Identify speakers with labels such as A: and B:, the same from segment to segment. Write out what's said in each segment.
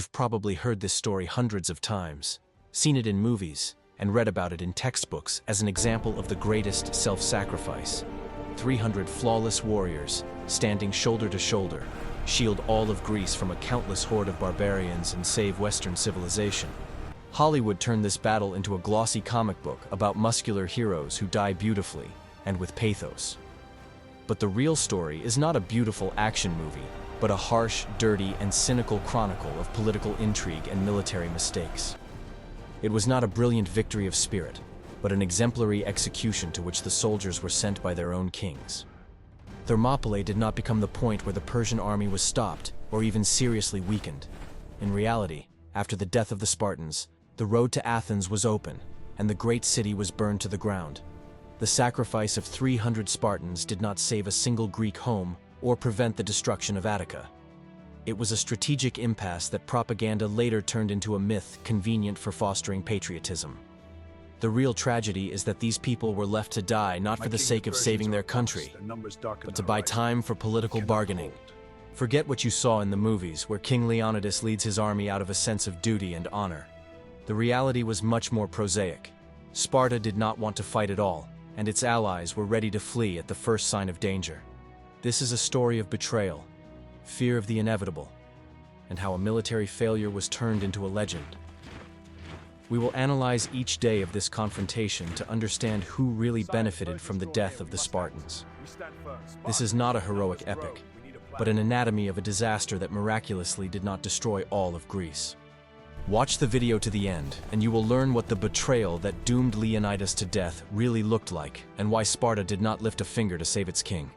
A: You've probably heard this story hundreds of times, seen it in movies, and read about it in textbooks as an example of the greatest self-sacrifice. 300 flawless warriors, standing shoulder to shoulder, shield all of Greece from a countless horde of barbarians and save Western civilization. Hollywood turned this battle into a glossy comic book about muscular heroes who die beautifully and with pathos. But the real story is not a beautiful action movie, but a harsh, dirty, and cynical chronicle of political intrigue and military mistakes. It was not a brilliant victory of spirit, but an exemplary execution to which the soldiers were sent by their own kings. Thermopylae did not become the point where the Persian army was stopped or even seriously weakened. In reality, after the death of the Spartans, the road to Athens was open, and the great city was burned to the ground. The sacrifice of 300 Spartans did not save a single Greek home or prevent the destruction of Attica. It was a strategic impasse that propaganda later turned into a myth convenient for fostering patriotism. The real tragedy is that these people were left to die not for the sake of saving their country, but to buy time for political bargaining. Forget what you saw in the movies, where King Leonidas leads his army out of a sense of duty and honor. The reality was much more prosaic. Sparta did not want to fight at all, and its allies were ready to flee at the first sign of danger. This is a story of betrayal, fear of the inevitable, and how a military failure was turned into a legend. We will analyze each day of this confrontation to understand who really benefited from the death of the Spartans. This is not a heroic epic, but an anatomy of a disaster that miraculously did not destroy all of Greece. Watch the video to the end, and you will learn what the betrayal that doomed Leonidas to death really looked like, and why Sparta did not lift a finger to save its king.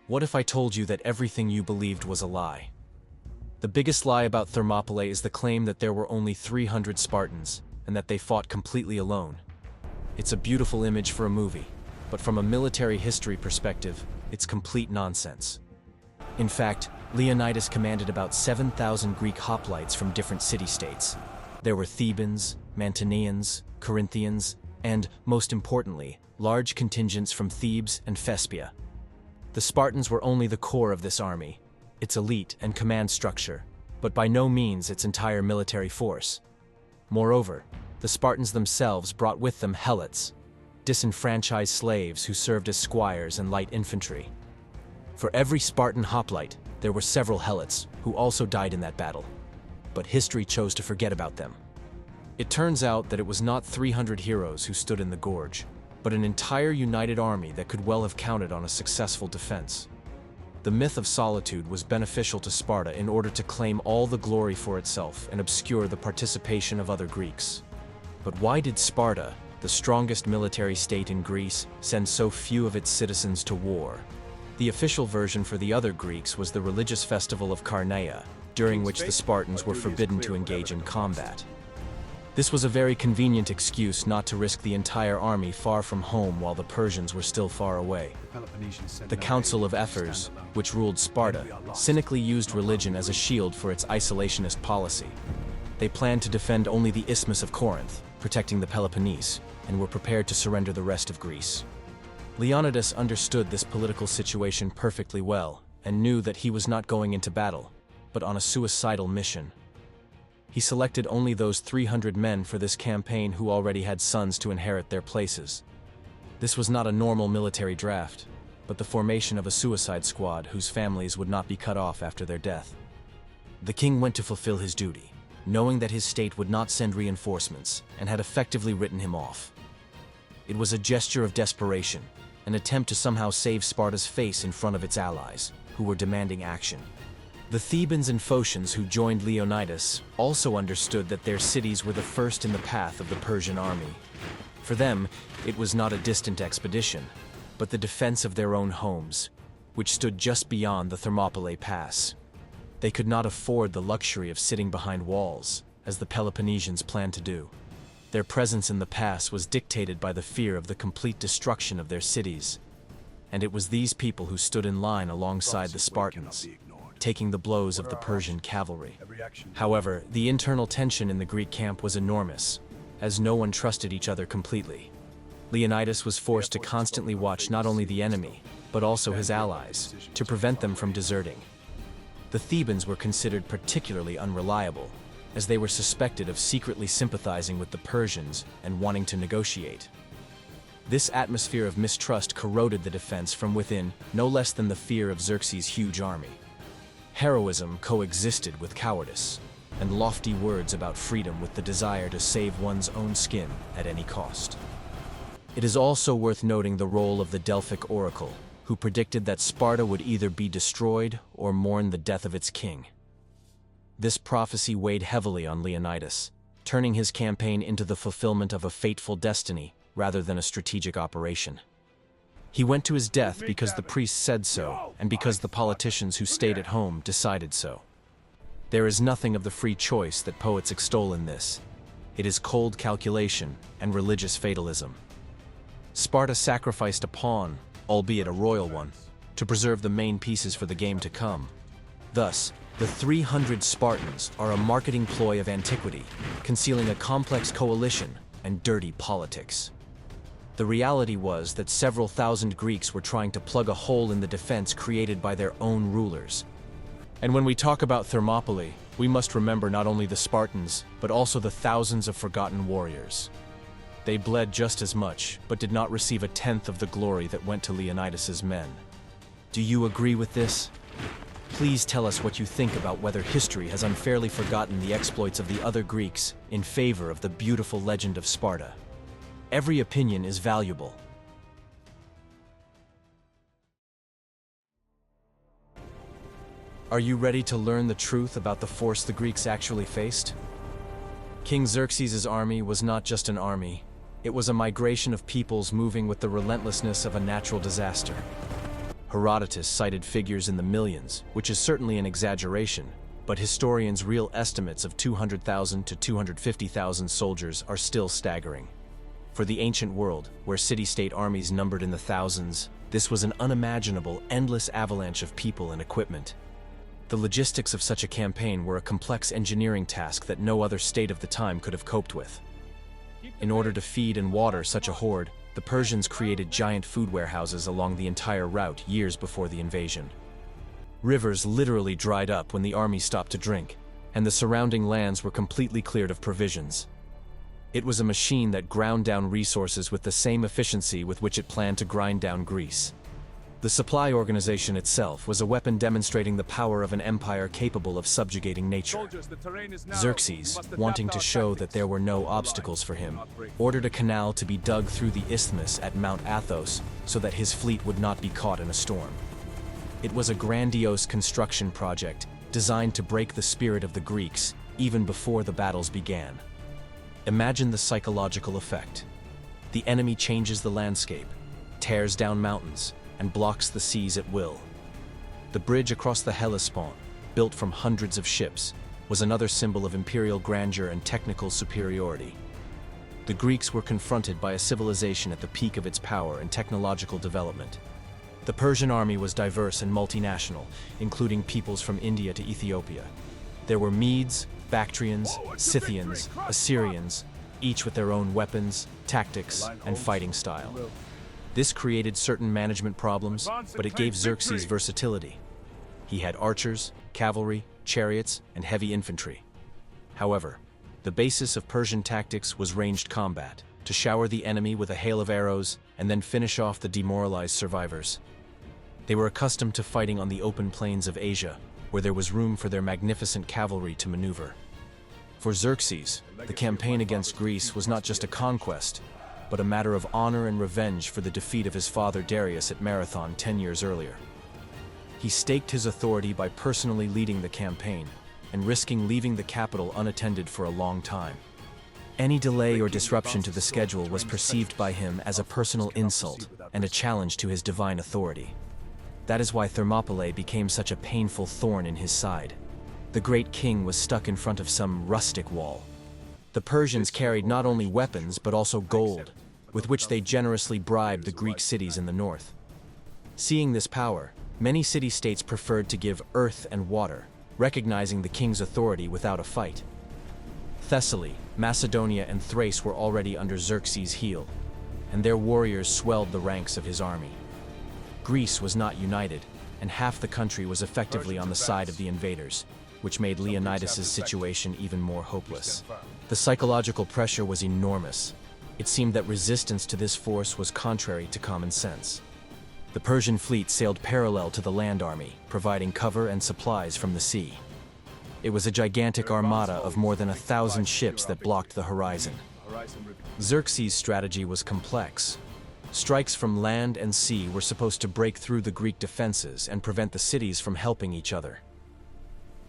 A: What if I told you that everything you believed was a lie? The biggest lie about Thermopylae is the claim that there were only 300 Spartans, and that they fought completely alone. It's a beautiful image for a movie, but from a military history perspective, it's complete nonsense. In fact, Leonidas commanded about 7,000 Greek hoplites from different city-states. There were Thebans, Mantineans, Corinthians, and, most importantly, large contingents from Thebes and Thespia. The Spartans were only the core of this army, its elite and command structure, but by no means its entire military force. Moreover, the Spartans themselves brought with them helots, disenfranchised slaves who served as squires and light infantry. For every Spartan hoplite, there were several helots who also died in that battle, but history chose to forget about them. It turns out that it was not 300 heroes who stood in the gorge, but an entire united army that could well have counted on a successful defense. The myth of solitude was beneficial to Sparta in order to claim all the glory for itself and obscure the participation of other Greeks. But why did Sparta, the strongest military state in Greece, send so few of its citizens to war? The official version for the other Greeks was the religious festival of Carneia, during which the Spartans were forbidden to engage in combat. This was a very convenient excuse not to risk the entire army far from home while the Persians were still far away. The Council of Ephors, which ruled Sparta, cynically used religion as a shield for its isolationist policy. They planned to defend only the Isthmus of Corinth, protecting the Peloponnese, and were prepared to surrender the rest of Greece. Leonidas understood this political situation perfectly well and knew that he was not going into battle, but on a suicidal mission. He selected only those 300 men for this campaign who already had sons to inherit their places. This was not a normal military draft, but the formation of a suicide squad whose families would not be cut off after their death. The king went to fulfill his duty, knowing that his state would not send reinforcements and had effectively written him off. It was a gesture of desperation, an attempt to somehow save Sparta's face in front of its allies, who were demanding action. The Thebans and Phocians who joined Leonidas also understood that their cities were the first in the path of the Persian army. For them, it was not a distant expedition, but the defense of their own homes, which stood just beyond the Thermopylae Pass. They could not afford the luxury of sitting behind walls, as the Peloponnesians planned to do. Their presence in the pass was dictated by the fear of the complete destruction of their cities, and it was these people who stood in line alongside the Spartans, taking the blows of the Persian cavalry. However, the internal tension in the Greek camp was enormous, as no one trusted each other completely. Leonidas was forced to constantly watch not only the enemy, but also his allies, to prevent them from deserting. The Thebans were considered particularly unreliable, as they were suspected of secretly sympathizing with the Persians and wanting to negotiate. This atmosphere of mistrust corroded the defense from within, no less than the fear of Xerxes' huge army. Heroism coexisted with cowardice, and lofty words about freedom with the desire to save one's own skin at any cost. It is also worth noting the role of the Delphic oracle, who predicted that Sparta would either be destroyed or mourn the death of its king. This prophecy weighed heavily on Leonidas, turning his campaign into the fulfillment of a fateful destiny rather than a strategic operation. He went to his death because the priests said so, and because the politicians who stayed at home decided so. There is nothing of the free choice that poets extol in this. It is cold calculation and religious fatalism. Sparta sacrificed a pawn, albeit a royal one, to preserve the main pieces for the game to come. Thus, the 300 Spartans are a marketing ploy of antiquity, concealing a complex coalition and dirty politics. The reality was that several thousand Greeks were trying to plug a hole in the defense created by their own rulers. And when we talk about Thermopylae, we must remember not only the Spartans, but also the thousands of forgotten warriors. They bled just as much, but did not receive a tenth of the glory that went to Leonidas's men. Do you agree with this? Please tell us what you think about whether history has unfairly forgotten the exploits of the other Greeks in favor of the beautiful legend of Sparta. Every opinion is valuable. Are you ready to learn the truth about the force the Greeks actually faced? King Xerxes' army was not just an army. It was a migration of peoples moving with the relentlessness of a natural disaster. Herodotus cited figures in the millions, which is certainly an exaggeration, but historians' real estimates of 200,000 to 250,000 soldiers are still staggering. For the ancient world, where city-state armies numbered in the thousands, this was an unimaginable, endless avalanche of people and equipment. The logistics of such a campaign were a complex engineering task that no other state of the time could have coped with. In order to feed and water such a horde, the Persians created giant food warehouses along the entire route years before the invasion. Rivers literally dried up when the army stopped to drink, and the surrounding lands were completely cleared of provisions. It was a machine that ground down resources with the same efficiency with which it planned to grind down Greece. The supply organization itself was a weapon demonstrating the power of an empire capable of subjugating nature. Xerxes, wanting to show that there were no obstacles for him, ordered a canal to be dug through the isthmus at Mount Athos so that his fleet would not be caught in a storm. It was a grandiose construction project designed to break the spirit of the Greeks even before the battles began. Imagine the psychological effect. The enemy changes the landscape, tears down mountains, and blocks the seas at will. The bridge across the Hellespont, built from hundreds of ships, was another symbol of imperial grandeur and technical superiority. The Greeks were confronted by a civilization at the peak of its power and technological development. The Persian army was diverse and multinational, including peoples from India to Ethiopia. There were Medes, Bactrians, Scythians, Assyrians, each with their own weapons, tactics, and fighting style. This created certain management problems, but it gave Xerxes versatility. He had archers, cavalry, chariots, and heavy infantry. However, the basis of Persian tactics was ranged combat, to shower the enemy with a hail of arrows and then finish off the demoralized survivors. They were accustomed to fighting on the open plains of Asia, where there was room for their magnificent cavalry to maneuver. For Xerxes, the campaign against Greece was not just a conquest, but a matter of honor and revenge for the defeat of his father Darius at Marathon 10 years earlier. He staked his authority by personally leading the campaign and risking leaving the capital unattended for a long time. Any delay or disruption to the schedule was perceived by him as a personal insult and a challenge to his divine authority. That is why Thermopylae became such a painful thorn in his side. The great king was stuck in front of some rustic wall. The Persians carried not only weapons but also gold, with which they generously bribed the Greek cities in the north. Seeing this power, many city-states preferred to give earth and water, recognizing the king's authority without a fight. Thessaly, Macedonia, and Thrace were already under Xerxes' heel, and their warriors swelled the ranks of his army. Greece was not united, and half the country was effectively on the side of the invaders, which made Leonidas's situation even more hopeless. The psychological pressure was enormous. It seemed that resistance to this force was contrary to common sense. The Persian fleet sailed parallel to the land army, providing cover and supplies from the sea. It was a gigantic armada of more than 1,000 ships that blocked the horizon. Xerxes' strategy was complex. Strikes from land and sea were supposed to break through the Greek defenses and prevent the cities from helping each other.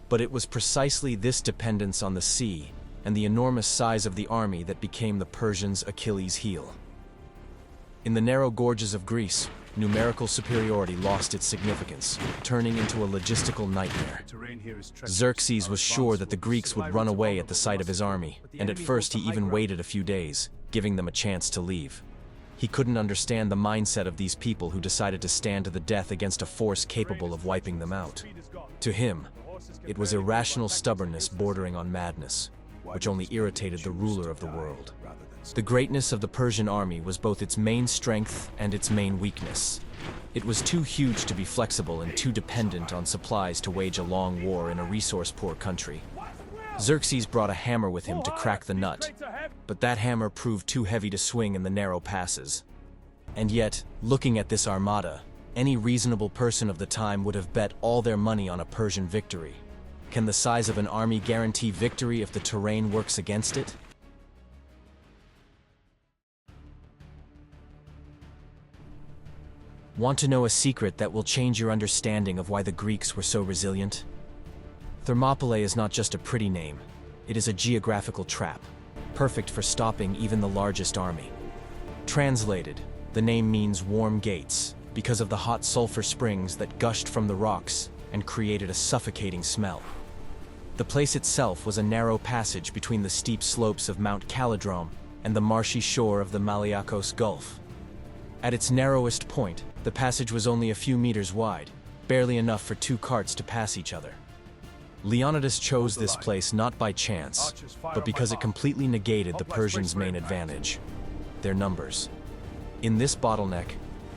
A: But it was precisely this dependence on the sea and the enormous size of the army that became the Persians' Achilles' heel. In the narrow gorges of Greece, numerical superiority lost its significance, turning into a logistical nightmare. Xerxes was sure that the Greeks would run away at the sight of his army, and at first he even waited a few days, giving them a chance to leave. He couldn't understand the mindset of these people who decided to stand to the death against a force capable of wiping them out. To him, it was irrational stubbornness bordering on madness, which only irritated the ruler of the world. The greatness of the Persian army was both its main strength and its main weakness. It was too huge to be flexible and too dependent on supplies to wage a long war in a resource-poor country. Xerxes brought a hammer with him to crack the nut, but that hammer proved too heavy to swing in the narrow passes. And yet, looking at this armada, any reasonable person of the time would have bet all their money on a Persian victory. Can the size of an army guarantee victory if the terrain works against it? Want to know a secret that will change your understanding of why the Greeks were so resilient? Thermopylae is not just a pretty name, it is a geographical trap, perfect for stopping even the largest army. Translated, the name means warm gates, because of the hot sulfur springs that gushed from the rocks and created a suffocating smell. The place itself was a narrow passage between the steep slopes of Mount Calidrome and the marshy shore of the Maliakos Gulf. At its narrowest point, the passage was only a few meters wide, barely enough for two carts to pass each other. Leonidas chose this place not by chance, but because it completely negated the Persians' main advantage: their numbers. In this bottleneck,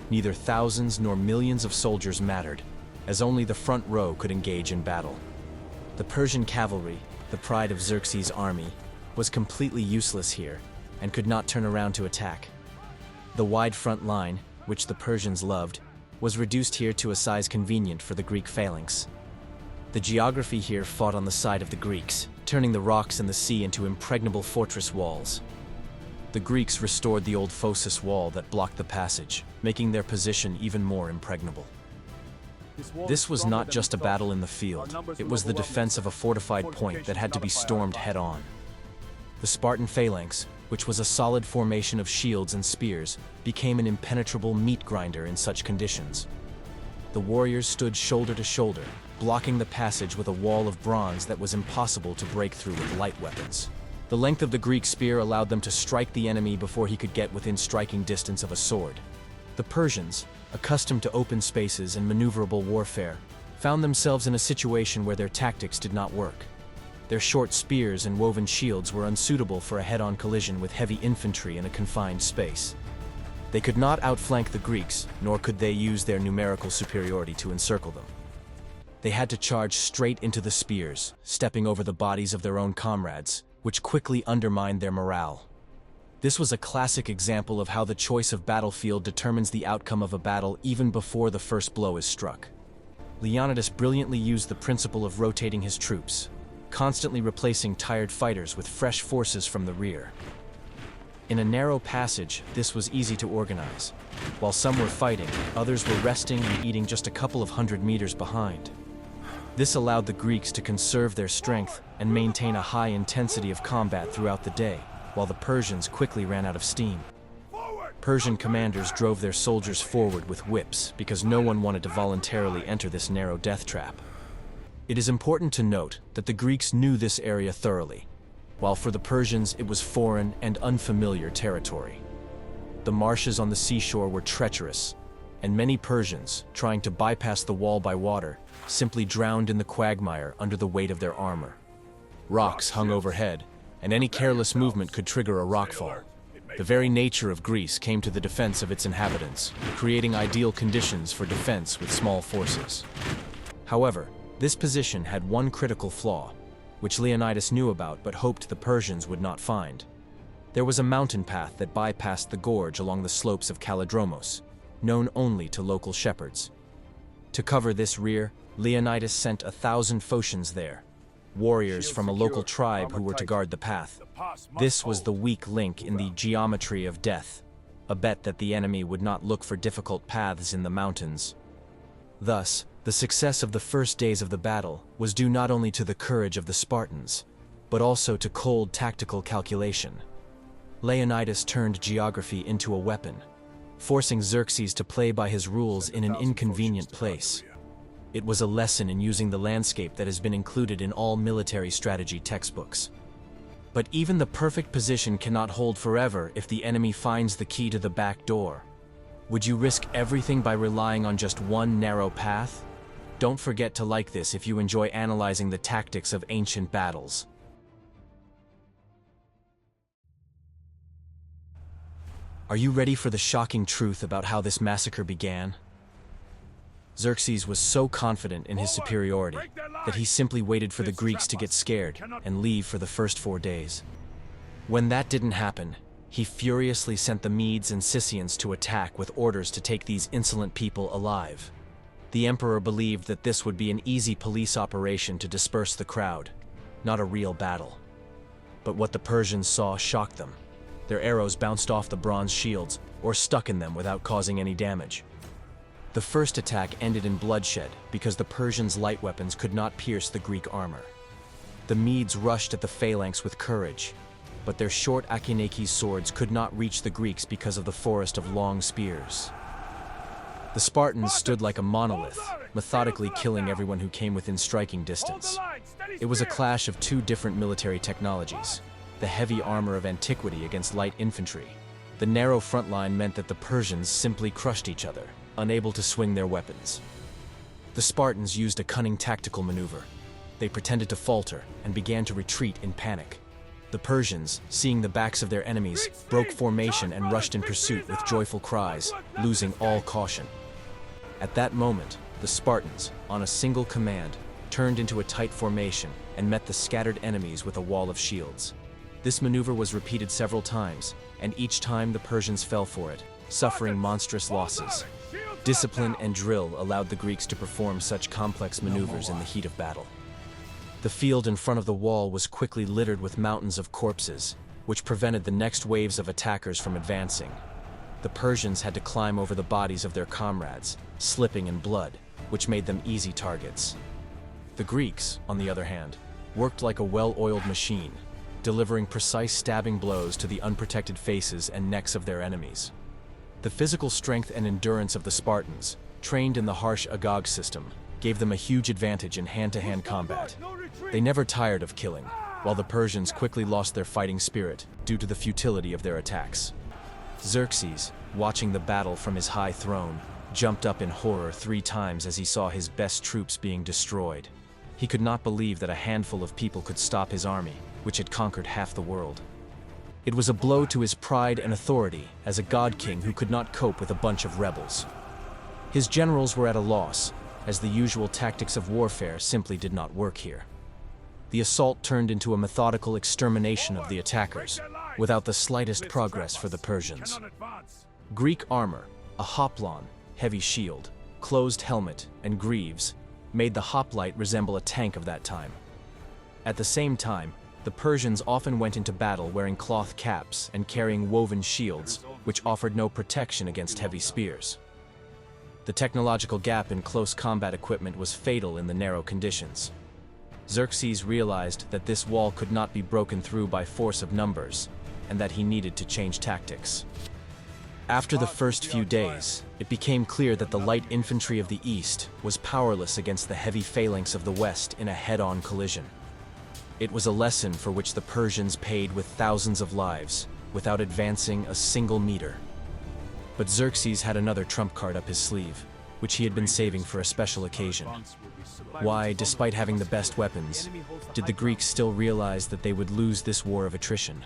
A: neither thousands nor millions of soldiers mattered, as only the front row could engage in battle. The Persian cavalry, the pride of Xerxes' army, was completely useless here and could not turn around to attack. The wide front line, which the Persians loved, was reduced here to a size convenient for the Greek phalanx. The geography here fought on the side of the Greeks, turning the rocks and the sea into impregnable fortress walls. The Greeks restored the old Phocis wall that blocked the passage, making their position even more impregnable. This was not just a battle in the field, it was the defense of a fortified point that had to be stormed head-on. The Spartan phalanx, which was a solid formation of shields and spears, became an impenetrable meat grinder in such conditions. The warriors stood shoulder to shoulder, blocking the passage with a wall of bronze that was impossible to break through with light weapons. The length of the Greek spear allowed them to strike the enemy before he could get within striking distance of a sword. The Persians, accustomed to open spaces and maneuverable warfare, found themselves in a situation where their tactics did not work. Their short spears and woven shields were unsuitable for a head-on collision with heavy infantry in a confined space. They could not outflank the Greeks, nor could they use their numerical superiority to encircle them. They had to charge straight into the spears, stepping over the bodies of their own comrades, which quickly undermined their morale. This was a classic example of how the choice of battlefield determines the outcome of a battle even before the first blow is struck. Leonidas brilliantly used the principle of rotating his troops, constantly replacing tired fighters with fresh forces from the rear. In a narrow passage, this was easy to organize. While some were fighting, others were resting and eating just a couple of 100 meters behind. This allowed the Greeks to conserve their strength and maintain a high intensity of combat throughout the day, while the Persians quickly ran out of steam. Persian commanders drove their soldiers forward with whips because no one wanted to voluntarily enter this narrow death trap. It is important to note that the Greeks knew this area thoroughly, while for the Persians it was foreign and unfamiliar territory. The marshes on the seashore were treacherous, and many Persians, trying to bypass the wall by water, simply drowned in the quagmire under the weight of their armor. Rocks hung overhead, and any careless movement could trigger a rockfall. The very nature of Greece came to the defense of its inhabitants, creating ideal conditions for defense with small forces. However, this position had one critical flaw, which Leonidas knew about but hoped the Persians would not find. There was a mountain path that bypassed the gorge along the slopes of Kallidromos, known only to local shepherds. To cover this rear, Leonidas sent 1,000 Phocians there, warriors from a local tribe who were to guard the path. This was the weak link in the geometry of death, a bet that the enemy would not look for difficult paths in the mountains. Thus, the success of the first days of the battle was due not only to the courage of the Spartans, but also to cold tactical calculation. Leonidas turned geography into a weapon, forcing Xerxes to play by his rules in an inconvenient place. It was a lesson in using the landscape that has been included in all military strategy textbooks. But even the perfect position cannot hold forever if the enemy finds the key to the back door. Would you risk everything by relying on just one narrow path? Don't forget to like this if you enjoy analyzing the tactics of ancient battles. Are you ready for the shocking truth about how this massacre began? Xerxes was so confident in his superiority that he simply waited for the Greeks to get scared and leave for the first 4 days. When that didn't happen, he furiously sent the Medes and Scythians to attack with orders to take these insolent people alive. The emperor believed that this would be an easy police operation to disperse the crowd, not a real battle. But what the Persians saw shocked them. Their arrows bounced off the bronze shields or stuck in them without causing any damage. The first attack ended in bloodshed because the Persians' light weapons could not pierce the Greek armor. The Medes rushed at the phalanx with courage, but their short Akinakes swords could not reach the Greeks because of the forest of long spears. The Spartans stood like a monolith, methodically killing everyone who came within striking distance. It was a clash of two different military technologies, the heavy armor of antiquity against light infantry. The narrow front line meant that the Persians simply crushed each other, unable to swing their weapons. The Spartans used a cunning tactical maneuver. They pretended to falter and began to retreat in panic. The Persians, seeing the backs of their enemies, broke formation and rushed in pursuit with joyful cries, losing all caution. At that moment, the Spartans, on a single command, turned into a tight formation and met the scattered enemies with a wall of shields. This maneuver was repeated several times, and each time the Persians fell for it, suffering monstrous losses. Discipline and drill allowed the Greeks to perform such complex maneuvers in the heat of battle. The field in front of the wall was quickly littered with mountains of corpses, which prevented the next waves of attackers from advancing. The Persians had to climb over the bodies of their comrades, slipping in blood, which made them easy targets. The Greeks, on the other hand, worked like a well-oiled machine, delivering precise stabbing blows to the unprotected faces and necks of their enemies. The physical strength and endurance of the Spartans, trained in the harsh Agag system, gave them a huge advantage in hand-to-hand combat. They never tired of killing, while the Persians quickly lost their fighting spirit due to the futility of their attacks. Xerxes, watching the battle from his high throne, jumped up in horror 3 times as he saw his best troops being destroyed. He could not believe that a handful of people could stop his army, which had conquered half the world. It was a blow to his pride and authority as a god king who could not cope with a bunch of rebels. His generals were at a loss, as the usual tactics of warfare simply did not work here. The assault turned into a methodical extermination of the attackers, without the slightest progress for the Persians. Greek armor, a hoplon, heavy shield, closed helmet, and greaves, made the hoplite resemble a tank of that time. At the same time, the Persians often went into battle wearing cloth caps and carrying woven shields, which offered no protection against heavy spears. The technological gap in close combat equipment was fatal in the narrow conditions. Xerxes realized that this wall could not be broken through by force of numbers, and that he needed to change tactics. After the first few days, it became clear that the light infantry of the east was powerless against the heavy phalanx of the west in a head-on collision. It was a lesson for which the Persians paid with thousands of lives, without advancing a single meter. But Xerxes had another trump card up his sleeve, which he had been saving for a special occasion. Why, despite having the best weapons, did the Greeks still realize that they would lose this war of attrition?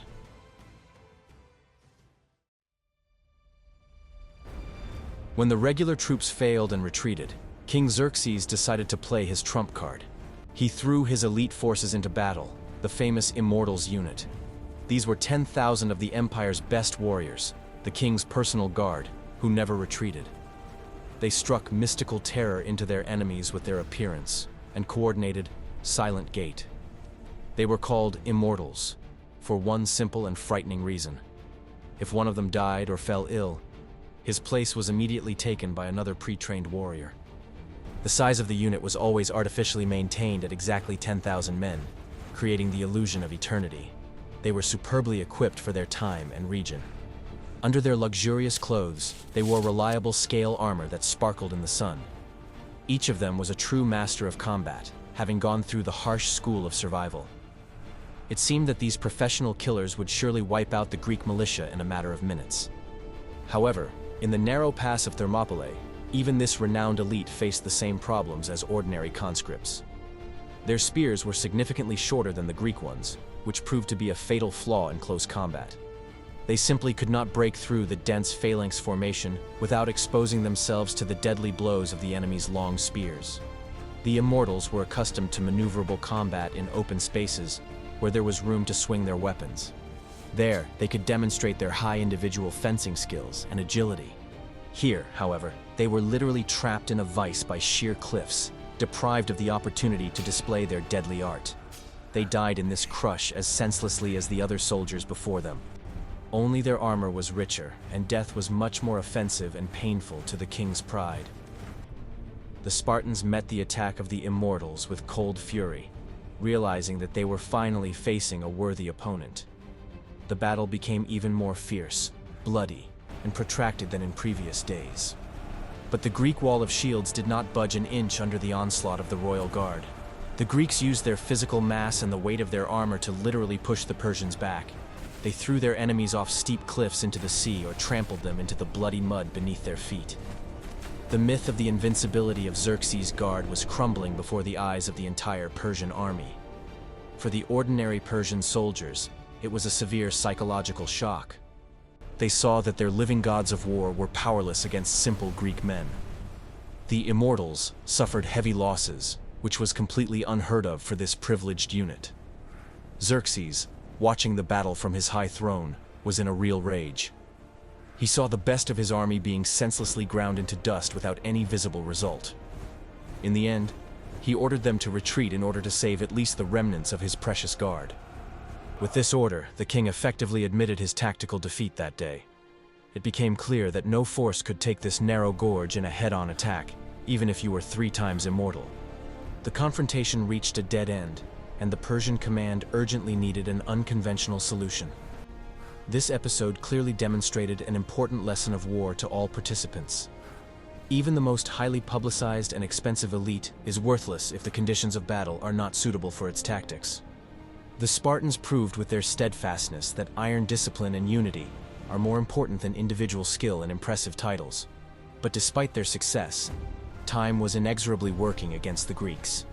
A: When the regular troops failed and retreated, King Xerxes decided to play his trump card. He threw his elite forces into battle, the famous Immortals unit. These were 10,000 of the empire's best warriors, the king's personal guard, who never retreated. They struck mystical terror into their enemies with their appearance and coordinated, silent gait. They were called Immortals, for one simple and frightening reason. If one of them died or fell ill, his place was immediately taken by another pre-trained warrior. The size of the unit was always artificially maintained at exactly 10,000 men, creating the illusion of eternity. They were superbly equipped for their time and region. Under their luxurious clothes, they wore reliable scale armor that sparkled in the sun. Each of them was a true master of combat, having gone through the harsh school of survival. It seemed that these professional killers would surely wipe out the Greek militia in a matter of minutes. However, in the narrow pass of Thermopylae, even this renowned elite faced the same problems as ordinary conscripts. Their spears were significantly shorter than the Greek ones, which proved to be a fatal flaw in close combat. They simply could not break through the dense phalanx formation without exposing themselves to the deadly blows of the enemy's long spears. The Immortals were accustomed to maneuverable combat in open spaces where there was room to swing their weapons. There, they could demonstrate their high individual fencing skills and agility. Here, however, they were literally trapped in a vice by sheer cliffs, deprived of the opportunity to display their deadly art. They died in this crush as senselessly as the other soldiers before them. Only their armor was richer, and death was much more offensive and painful to the king's pride. The Spartans met the attack of the Immortals with cold fury, realizing that they were finally facing a worthy opponent. The battle became even more fierce, bloody, and protracted than in previous days. But the Greek wall of shields did not budge an inch under the onslaught of the royal guard. The Greeks used their physical mass and the weight of their armor to literally push the Persians back. They threw their enemies off steep cliffs into the sea or trampled them into the bloody mud beneath their feet. The myth of the invincibility of Xerxes' guard was crumbling before the eyes of the entire Persian army. For the ordinary Persian soldiers, it was a severe psychological shock. They saw that their living gods of war were powerless against simple Greek men. The Immortals suffered heavy losses, which was completely unheard of for this privileged unit. Xerxes, watching the battle from his high throne, was in a real rage. He saw the best of his army being senselessly ground into dust without any visible result. In the end, he ordered them to retreat in order to save at least the remnants of his precious guard. With this order, the king effectively admitted his tactical defeat that day. It became clear that no force could take this narrow gorge in a head-on attack, even if you were 3 times immortal. The confrontation reached a dead end, and the Persian command urgently needed an unconventional solution. This episode clearly demonstrated an important lesson of war to all participants. Even the most highly publicized and expensive elite is worthless if the conditions of battle are not suitable for its tactics. The Spartans proved with their steadfastness that iron discipline and unity are more important than individual skill and impressive titles. But despite their success, time was inexorably working against the Greeks.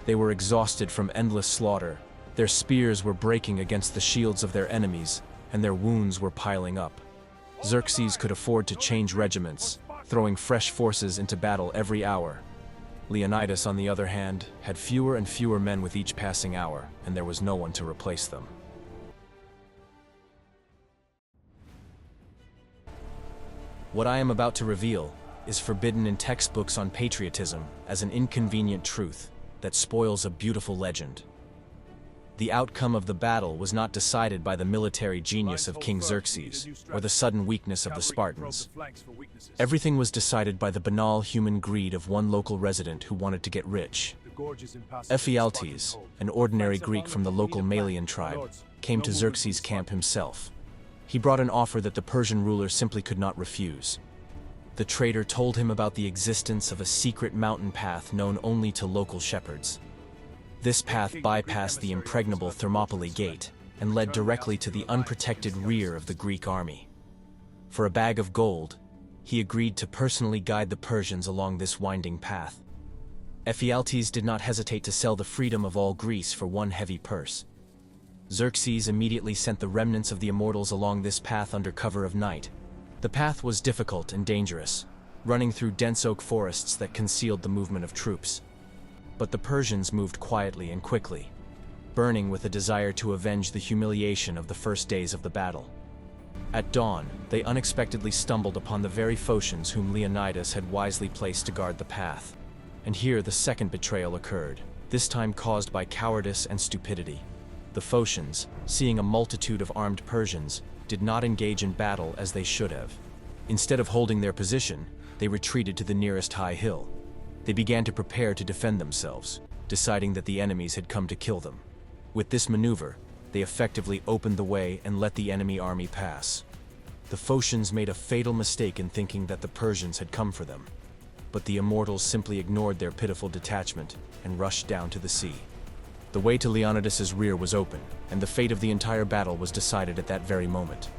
A: They were exhausted from endless slaughter, their spears were breaking against the shields of their enemies, and their wounds were piling up. Xerxes could afford to change regiments, throwing fresh forces into battle every hour. Leonidas, on the other hand, had fewer and fewer men with each passing hour, and there was no one to replace them. What I am about to reveal is forbidden in textbooks on patriotism as an inconvenient truth that spoils a beautiful legend. The outcome of the battle was not decided by the military genius of King Xerxes or the sudden weakness of the Spartans. Everything was decided by the banal human greed of one local resident who wanted to get rich. Ephialtes, an ordinary Greek from the local Malian tribe, came to Xerxes' camp himself. He brought an offer that the Persian ruler simply could not refuse. The traitor told him about the existence of a secret mountain path known only to local shepherds. This path bypassed the impregnable Thermopylae gate and led directly to the unprotected rear of the Greek army. For a bag of gold, he agreed to personally guide the Persians along this winding path. Ephialtes did not hesitate to sell the freedom of all Greece for one heavy purse. Xerxes immediately sent the remnants of the Immortals along this path under cover of night. The path was difficult and dangerous, running through dense oak forests that concealed the movement of troops. But the Persians moved quietly and quickly, burning with a desire to avenge the humiliation of the first days of the battle. At dawn, they unexpectedly stumbled upon the very Phocians whom Leonidas had wisely placed to guard the path. And here the second betrayal occurred, this time caused by cowardice and stupidity. The Phocians, seeing a multitude of armed Persians, did not engage in battle as they should have. Instead of holding their position, they retreated to the nearest high hill. They began to prepare to defend themselves, deciding that the enemies had come to kill them. With this maneuver, they effectively opened the way and let the enemy army pass. The Phocians made a fatal mistake in thinking that the Persians had come for them. But the immortals simply ignored their pitiful detachment and rushed down to the sea. The way to Leonidas's rear was open, and the fate of the entire battle was decided at that very moment.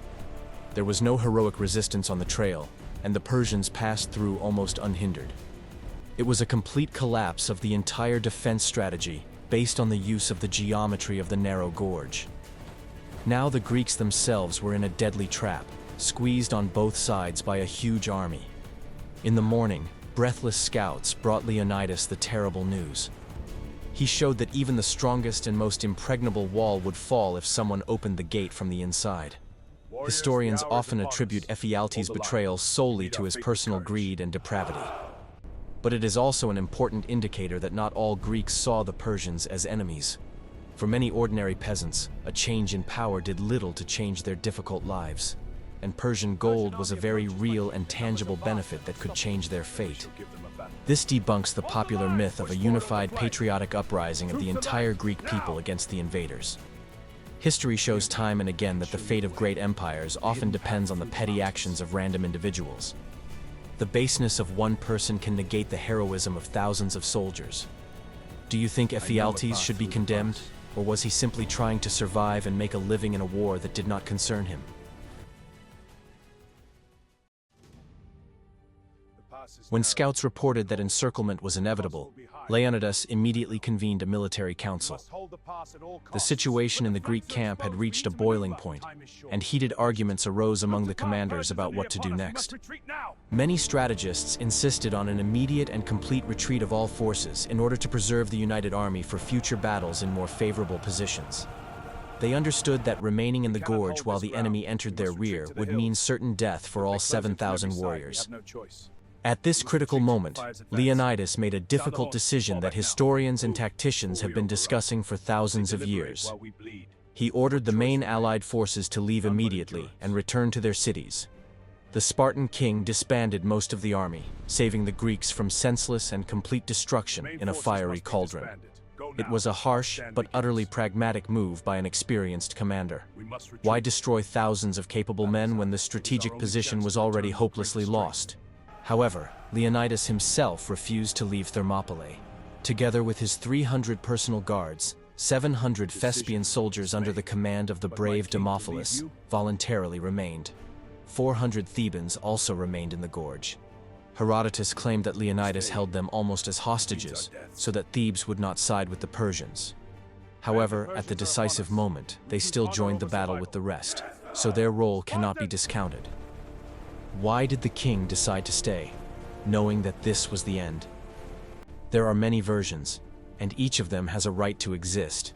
A: There was no heroic resistance on the trail, and the Persians passed through almost unhindered. It was a complete collapse of the entire defense strategy based on the use of the geometry of the narrow gorge. Now the Greeks themselves were in a deadly trap, squeezed on both sides by a huge army. In the morning, breathless scouts brought Leonidas the terrible news. He showed that even the strongest and most impregnable wall would fall if someone opened the gate from the inside. Historians often attribute Ephialtes' betrayal solely to his personal greed and depravity. But it is also an important indicator that not all Greeks saw the Persians as enemies. For many ordinary peasants, a change in power did little to change their difficult lives, and Persian gold was a very real and tangible benefit that could change their fate. This debunks the popular myth of a unified patriotic uprising of the entire Greek people against the invaders. History shows time and again that the fate of great empires often depends on the petty actions of random individuals. The baseness of one person can negate the heroism of thousands of soldiers. Do you think Ephialtes should be condemned, or was he simply trying to survive and make a living in a war that did not concern him? When scouts reported that encirclement was inevitable, Leonidas immediately convened a military council. The situation in the Greek camp had reached a boiling point, and heated arguments arose among the commanders about what to do next. Many strategists insisted on an immediate and complete retreat of all forces in order to preserve the united army for future battles in more favorable positions. They understood that remaining in the gorge while the enemy entered their rear would mean certain death for all 7,000 warriors. At this critical moment, Leonidas made a difficult decision that historians and tacticians have been discussing for thousands of years. He ordered the main allied forces to leave immediately and return to their cities. The Spartan king disbanded most of the army, saving the Greeks from senseless and complete destruction in a fiery cauldron. It was a harsh but utterly pragmatic move by an experienced commander. Why destroy thousands of capable men when the strategic position was already hopelessly lost? However, Leonidas himself refused to leave Thermopylae. Together with his 300 personal guards, 700 Thespian soldiers under the command of the brave Demophilus voluntarily remained. 400 Thebans also remained in the gorge. Herodotus claimed that Leonidas held them almost as hostages, so that Thebes would not side with the Persians. However, at the decisive moment, they still joined the battle with the rest, so their role cannot be discounted. Why did the king decide to stay, knowing that this was the end? There are many versions, and each of them has a right to exist.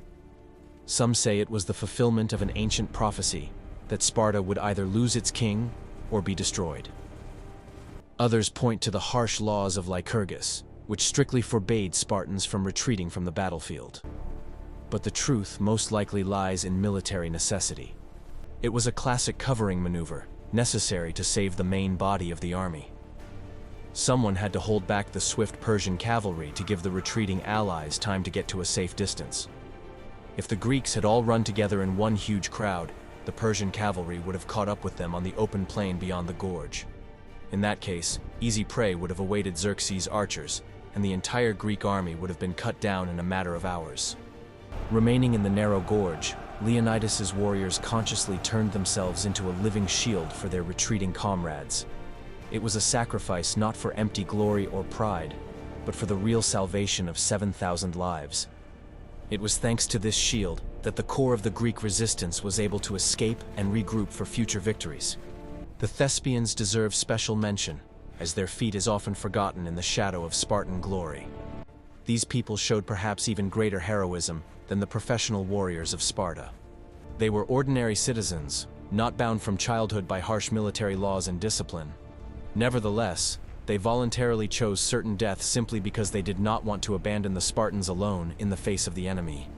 A: Some say it was the fulfillment of an ancient prophecy, that Sparta would either lose its king or be destroyed. Others point to the harsh laws of Lycurgus, which strictly forbade Spartans from retreating from the battlefield. But the truth most likely lies in military necessity. It was a classic covering maneuver, necessary to save the main body of the army. Someone had to hold back the swift Persian cavalry to give the retreating allies time to get to a safe distance. If the Greeks had all run together in one huge crowd, the Persian cavalry would have caught up with them on the open plain beyond the gorge. In that case, easy prey would have awaited Xerxes' archers, and the entire Greek army would have been cut down in a matter of hours. Remaining in the narrow gorge, Leonidas's warriors consciously turned themselves into a living shield for their retreating comrades. It was a sacrifice not for empty glory or pride, but for the real salvation of 7,000 lives. It was thanks to this shield that the core of the Greek resistance was able to escape and regroup for future victories. The Thespians deserve special mention, as their feat is often forgotten in the shadow of Spartan glory. These people showed perhaps even greater heroism than the professional warriors of Sparta. They were ordinary citizens, not bound from childhood by harsh military laws and discipline. Nevertheless, they voluntarily chose certain death simply because they did not want to abandon the Spartans alone in the face of the enemy.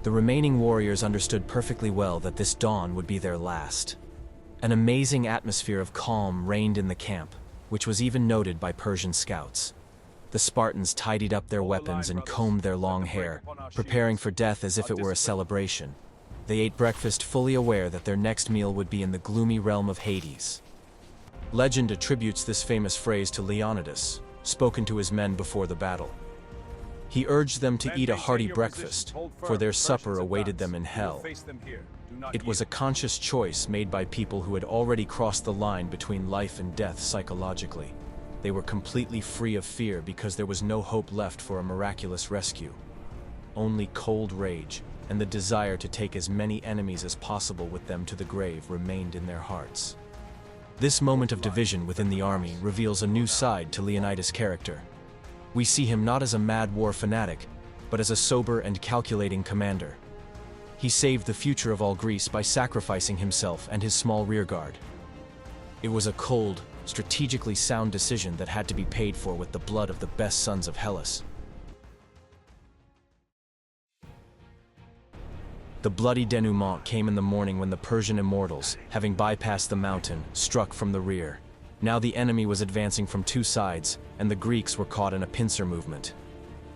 A: The remaining warriors understood perfectly well that this dawn would be their last. An amazing atmosphere of calm reigned in the camp, which was even noted by Persian scouts. The Spartans tidied up their weapons and combed their long hair, preparing for death as if it were a celebration. They ate breakfast fully aware that their next meal would be in the gloomy realm of Hades. Legend attributes this famous phrase to Leonidas, spoken to his men before the battle. He urged them to eat a hearty breakfast, for their supper awaited them in hell. It was a conscious choice made by people who had already crossed the line between life and death psychologically. They were completely free of fear because there was no hope left for a miraculous rescue. Only cold rage and the desire to take as many enemies as possible with them to the grave remained in their hearts. This moment of division within the army reveals a new side to Leonidas' character. We see him not as a mad war fanatic, but as a sober and calculating commander. He saved the future of all Greece by sacrificing himself and his small rearguard. It was a cold, strategically sound decision that had to be paid for with the blood of the best sons of Hellas. The bloody denouement came in the morning when the Persian immortals, having bypassed the mountain, struck from the rear. Now the enemy was advancing from two sides, and the Greeks were caught in a pincer movement.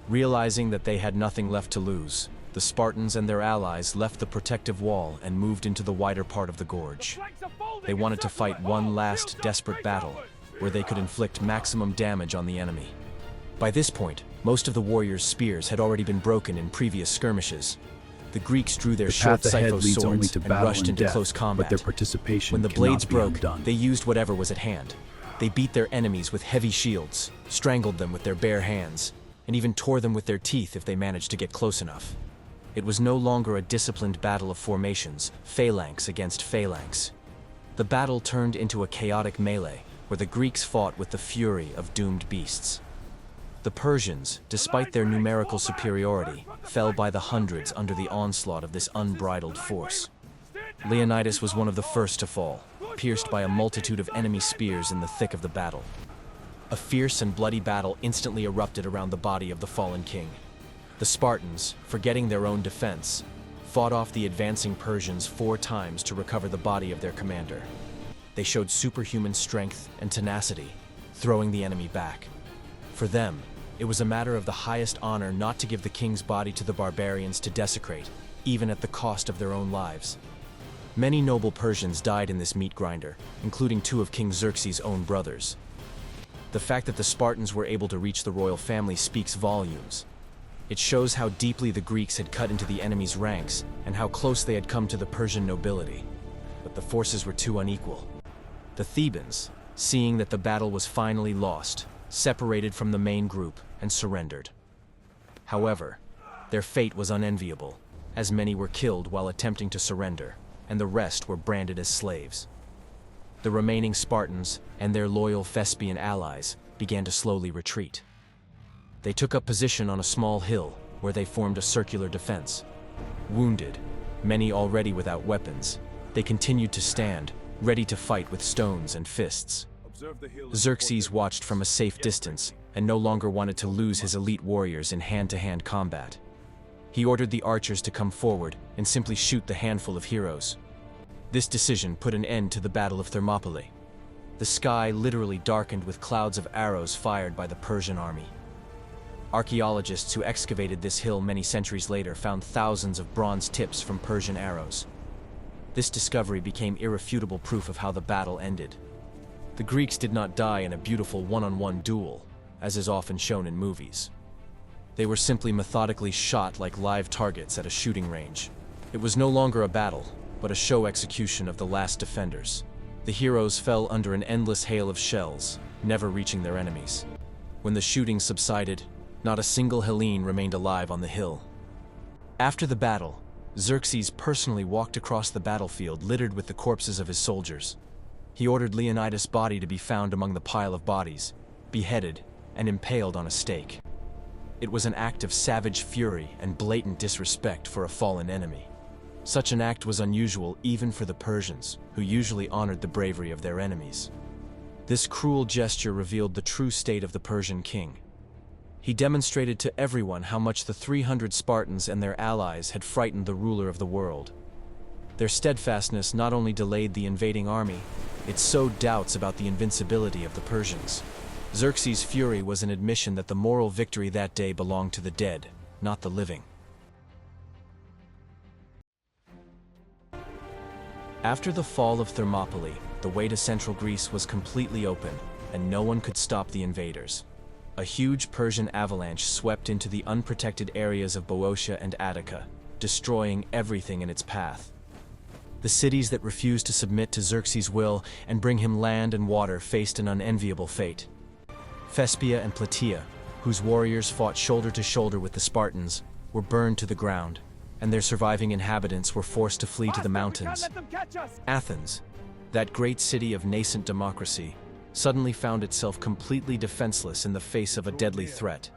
A: Realizing that they had nothing left to lose, the Spartans and their allies left the protective wall and moved into the wider part of the gorge. They wanted to fight one last desperate battle, where they could inflict maximum damage on the enemy. By this point, most of the warriors' spears had already been broken in previous skirmishes. The Greeks drew their short scytho swords and rushed into close combat. When the blades broke, they used whatever was at hand. They beat their enemies with heavy shields, strangled them with their bare hands, and even tore them with their teeth if they managed to get close enough. It was no longer a disciplined battle of formations, phalanx against phalanx. The battle turned into a chaotic melee, where the Greeks fought with the fury of doomed beasts. The Persians, despite their numerical superiority, fell by the hundreds under the onslaught of this unbridled force. Leonidas was one of the first to fall, pierced by a multitude of enemy spears in the thick of the battle. A fierce and bloody battle instantly erupted around the body of the fallen king. The Spartans, forgetting their own defense, fought off the advancing Persians 4 times to recover the body of their commander. They showed superhuman strength and tenacity, throwing the enemy back. For them, it was a matter of the highest honor not to give the king's body to the barbarians to desecrate, even at the cost of their own lives. Many noble Persians died in this meat grinder, including 2 of King Xerxes' own brothers. The fact that the Spartans were able to reach the royal family speaks volumes. It shows how deeply the Greeks had cut into the enemy's ranks and how close they had come to the Persian nobility. But the forces were too unequal. The Thebans, seeing that the battle was finally lost, separated from the main group and surrendered. However, their fate was unenviable, as many were killed while attempting to surrender, and the rest were branded as slaves. The remaining Spartans and their loyal Thespian allies began to slowly retreat. They took up position on a small hill where they formed a circular defense. Wounded, many already without weapons, they continued to stand, ready to fight with stones and fists. Xerxes watched from a safe distance and no longer wanted to lose his elite warriors in hand-to-hand combat. He ordered the archers to come forward and simply shoot the handful of heroes. This decision put an end to the Battle of Thermopylae. The sky literally darkened with clouds of arrows fired by the Persian army. Archaeologists who excavated this hill many centuries later found thousands of bronze tips from Persian arrows. This discovery became irrefutable proof of how the battle ended. The Greeks did not die in a beautiful one-on-one duel, as is often shown in movies. They were simply methodically shot like live targets at a shooting range. It was no longer a battle, but a show execution of the last defenders. The heroes fell under an endless hail of shells, never reaching their enemies. When the shooting subsided, not a single Hellene remained alive on the hill. After the battle, Xerxes personally walked across the battlefield littered with the corpses of his soldiers. He ordered Leonidas' body to be found among the pile of bodies, beheaded, and impaled on a stake. It was an act of savage fury and blatant disrespect for a fallen enemy. Such an act was unusual even for the Persians, who usually honored the bravery of their enemies. This cruel gesture revealed the true state of the Persian king. He demonstrated to everyone how much the 300 Spartans and their allies had frightened the ruler of the world. Their steadfastness not only delayed the invading army, it sowed doubts about the invincibility of the Persians. Xerxes' fury was an admission that the moral victory that day belonged to the dead, not the living. After the fall of Thermopylae, the way to central Greece was completely open, and no one could stop the invaders. A huge Persian avalanche swept into the unprotected areas of Boeotia and Attica, destroying everything in its path. The cities that refused to submit to Xerxes' will and bring him land and water faced an unenviable fate. Thespia and Plataea, whose warriors fought shoulder to shoulder with the Spartans, were burned to the ground, and their surviving inhabitants were forced to flee to the mountains. Athens, that great city of nascent democracy, suddenly found itself completely defenseless in the face of a deadly threat.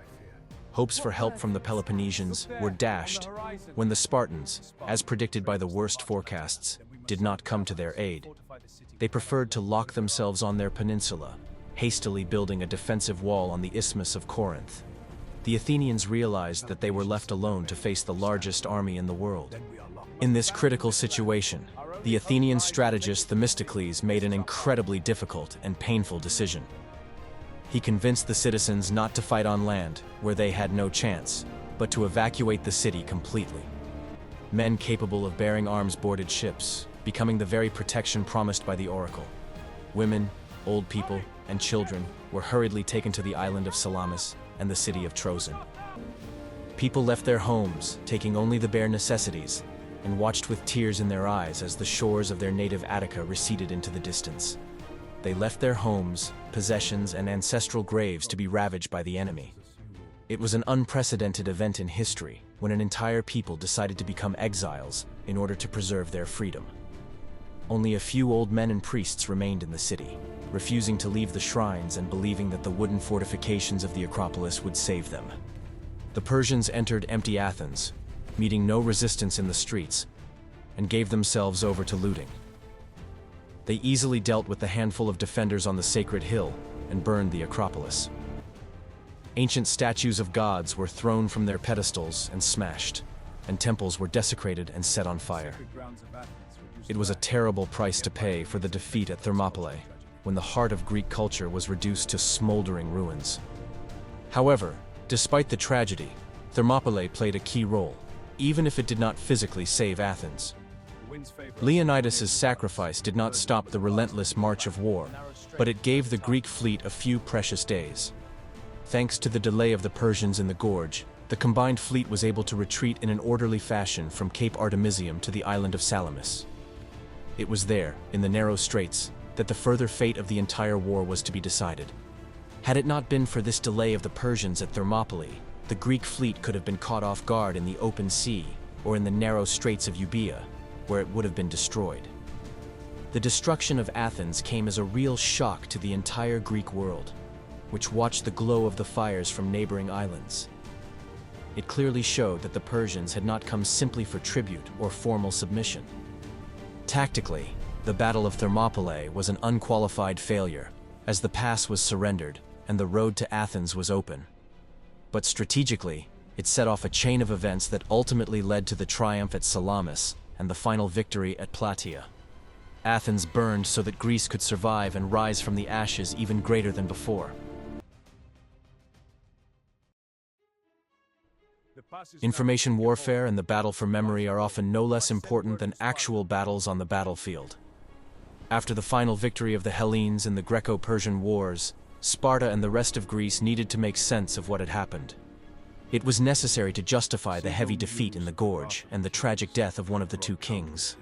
A: Hopes for help from the Peloponnesians were dashed when the Spartans, as predicted by the worst forecasts, did not come to their aid. They preferred to lock themselves on their peninsula, hastily building a defensive wall on the Isthmus of Corinth. The Athenians realized that they were left alone to face the largest army in the world. In this critical situation, the Athenian strategist Themistocles made an incredibly difficult and painful decision. He convinced the citizens not to fight on land, where they had no chance, but to evacuate the city completely. Men capable of bearing arms boarded ships, becoming the very protection promised by the oracle. Women, old people, and children were hurriedly taken to the island of Salamis and the city of Troezen. People left their homes, taking only the bare necessities, and watched with tears in their eyes as the shores of their native Attica receded into the distance. They left their homes, possessions, and ancestral graves to be ravaged by the enemy. It was an unprecedented event in history when an entire people decided to become exiles in order to preserve their freedom. Only a few old men and priests remained in the city, refusing to leave the shrines and believing that the wooden fortifications of the Acropolis would save them. The Persians entered empty Athens, meeting no resistance in the streets, and gave themselves over to looting. They easily dealt with the handful of defenders on the sacred hill and burned the Acropolis. Ancient statues of gods were thrown from their pedestals and smashed, and temples were desecrated and set on fire. It was a terrible price to pay for the defeat at Thermopylae, when the heart of Greek culture was reduced to smoldering ruins. However, despite the tragedy, Thermopylae played a key role, even if it did not physically save Athens. Leonidas' sacrifice did not stop the relentless march of war, but it gave the Greek fleet a few precious days. Thanks to the delay of the Persians in the gorge, the combined fleet was able to retreat in an orderly fashion from Cape Artemisium to the island of Salamis. It was there, in the narrow straits, that the further fate of the entire war was to be decided. Had it not been for this delay of the Persians at Thermopylae, the Greek fleet could have been caught off guard in the open sea or in the narrow straits of Euboea, where it would have been destroyed. The destruction of Athens came as a real shock to the entire Greek world, which watched the glow of the fires from neighboring islands. It clearly showed that the Persians had not come simply for tribute or formal submission. Tactically, the Battle of Thermopylae was an unqualified failure, as the pass was surrendered and the road to Athens was open. But strategically, it set off a chain of events that ultimately led to the triumph at Salamis and the final victory at Plataea. Athens burned so that Greece could survive and rise from the ashes even greater than before. Information warfare and the battle for memory are often no less important than actual battles on the battlefield. After the final victory of the Hellenes in the Greco-Persian Wars, Sparta and the rest of Greece needed to make sense of what had happened. It was necessary to justify the heavy defeat in the gorge and the tragic death of one of the two kings.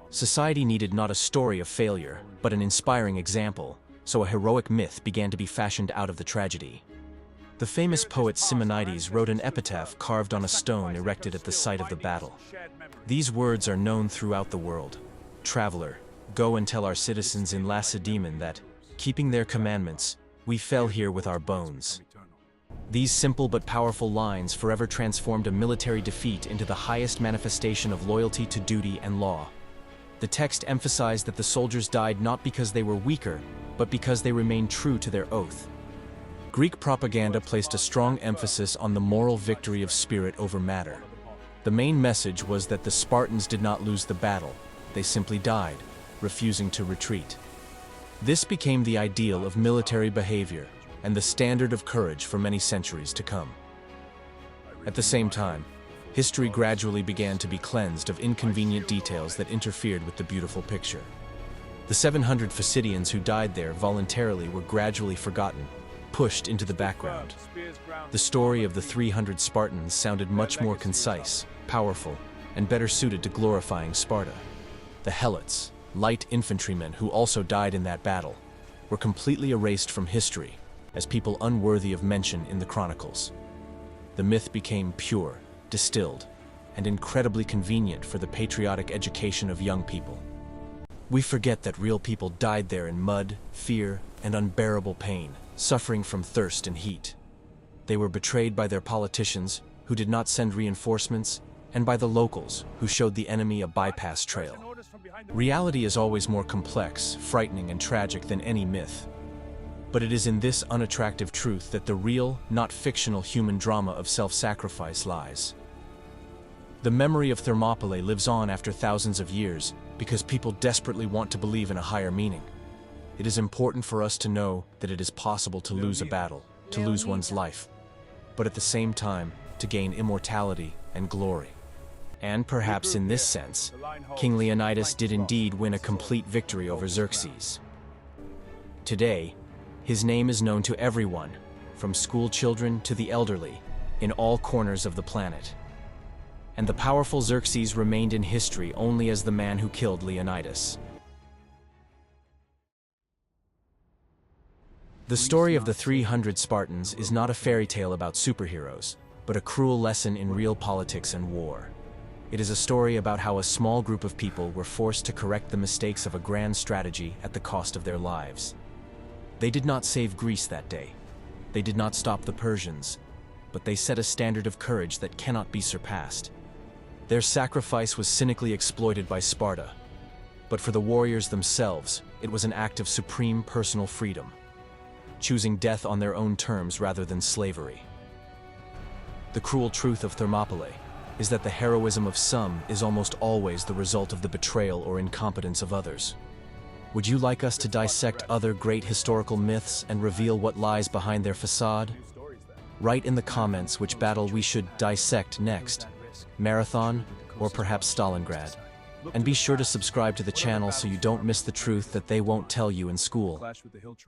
A: Society needed not a story of failure, but an inspiring example, so a heroic myth began to be fashioned out of the tragedy. The famous poet Simonides wrote an epitaph carved on a stone erected at the site of the battle. These words are known throughout the world. Traveler, Go and tell our citizens in Lacedaemon that, keeping their commandments, we fell here with our bones. These simple but powerful lines forever transformed a military defeat into the highest manifestation of loyalty to duty and law. The text emphasized that the soldiers died not because they were weaker, but because they remained true to their oath. Greek propaganda placed a strong emphasis on the moral victory of spirit over matter. The main message was that the Spartans did not lose the battle, they simply died, refusing to retreat. This became the ideal of military behavior and the standard of courage for many centuries to come. At the same time, history gradually began to be cleansed of inconvenient details that interfered with the beautiful picture. The 700 Phocidians who died there voluntarily were gradually forgotten, pushed into the background. The story of the 300 Spartans sounded much more concise, powerful, and better suited to glorifying Sparta. The Helots, light infantrymen who also died in that battle, were completely erased from history as people unworthy of mention in the chronicles. The myth became pure, distilled, and incredibly convenient for the patriotic education of young people. We forget that real people died there in mud, fear, and unbearable pain, suffering from thirst and heat. They were betrayed by their politicians, who did not send reinforcements, and by the locals, who showed the enemy a bypass trail. Reality is always more complex, frightening, and tragic than any myth. But it is in this unattractive truth that the real, not fictional human drama of self-sacrifice lies. The memory of Thermopylae lives on after thousands of years because people desperately want to believe in a higher meaning. It is important for us to know that it is possible to lose a battle, to lose one's life, but at the same time, to gain immortality and glory. And perhaps in this sense, King Leonidas did indeed win a complete victory over Xerxes. Today, his name is known to everyone, from school children to the elderly, in all corners of the planet. And the powerful Xerxes remained in history only as the man who killed Leonidas. The story of the 300 Spartans is not a fairy tale about superheroes, but a cruel lesson in real politics and war. It is a story about how a small group of people were forced to correct the mistakes of a grand strategy at the cost of their lives. They did not save Greece that day. They did not stop the Persians, but they set a standard of courage that cannot be surpassed. Their sacrifice was cynically exploited by Sparta, but for the warriors themselves, it was an act of supreme personal freedom, choosing death on their own terms rather than slavery. The cruel truth of Thermopylae is that the heroism of some is almost always the result of the betrayal or incompetence of others. Would you like us to dissect other great historical myths and reveal what lies behind their facade? Write in the comments which battle we should dissect next, Marathon or perhaps Stalingrad. And be sure to subscribe to the channel so you don't miss the truth that they won't tell you in school.